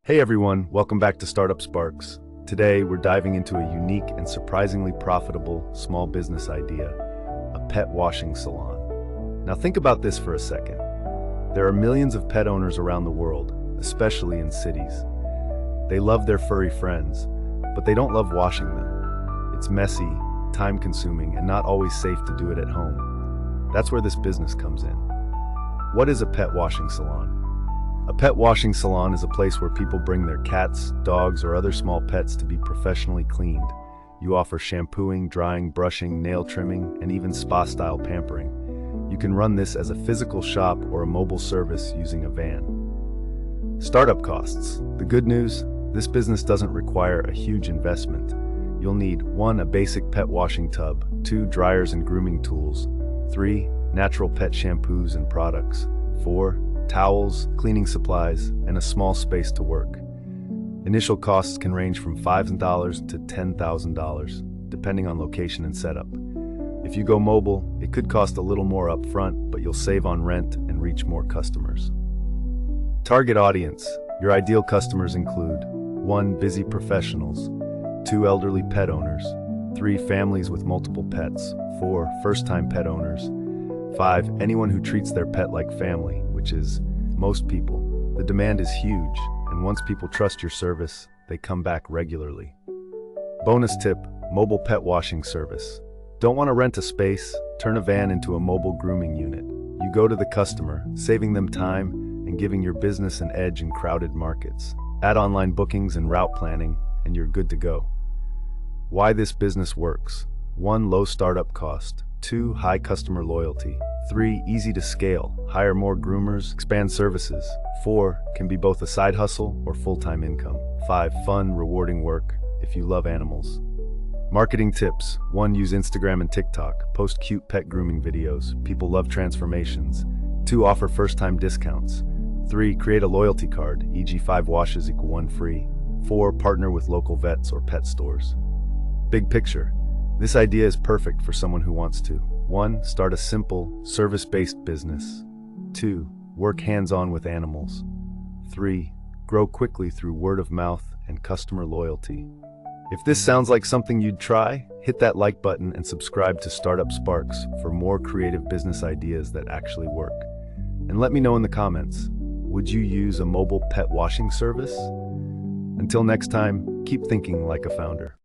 Hey everyone, welcome back to Startup Sparks. Today we're diving into a unique and surprisingly profitable small business idea, a pet washing salon. Now think about this for a second. There are millions of pet owners around the world, especially in cities. They love their furry friends, but they don't love washing them. It's messy, time-consuming, and not always safe to do it at home. That's where this business comes in. What is a pet washing salon? A pet washing salon is a place where people bring their cats, dogs, or other small pets to be professionally cleaned. You offer shampooing, drying, brushing, nail trimming, and even spa-style pampering. You can run this as a physical shop or a mobile service using a van. Startup costs. The good news, this business doesn't require a huge investment. You'll need 1. A basic pet washing tub, 2. Dryers and grooming tools, 3. Natural pet shampoos and products, 4. Towels, cleaning supplies, and a small space to work. Initial costs can range from $5,000 to $10,000, depending on location and setup. If you go mobile, it could cost a little more up front, but you'll save on rent and reach more customers. Target audience. Your ideal customers include 1. Busy professionals, 2. Elderly pet owners, 3. Families with multiple pets, 4. First-time pet owners, 5. Anyone who treats their pet like family, which is most people. The demand is huge, and once people trust your service, they come back regularly. Bonus tip, mobile pet washing service. Don't want to rent a space? Turn a van into a mobile grooming unit. You go to the customer, saving them time and giving your business an edge in crowded markets. Add online bookings and route planning, and you're good to go. Why this business works. 1. Low startup cost. 2. High customer loyalty. 3. Easy to scale. Hire more groomers, expand services. 4. Can be both a side hustle or full-time income. 5. Fun, rewarding work if you love animals. Marketing tips. 1. Use Instagram and TikTok. Post cute pet grooming videos. People love transformations. 2. Offer first-time discounts. 3. Create a loyalty card, e.g. 5 washes equal 1 free. 4. Partner with local vets or pet stores. Big picture. This idea is perfect for someone who wants to 1. Start a simple, service-based business. 2. Work hands-on with animals. 3. Grow quickly through word of mouth and customer loyalty. If this sounds like something you'd try, hit that like button and subscribe to Startup Sparks for more creative business ideas that actually work. And let me know in the comments, would you use a mobile pet washing service? Until next time, keep thinking like a founder.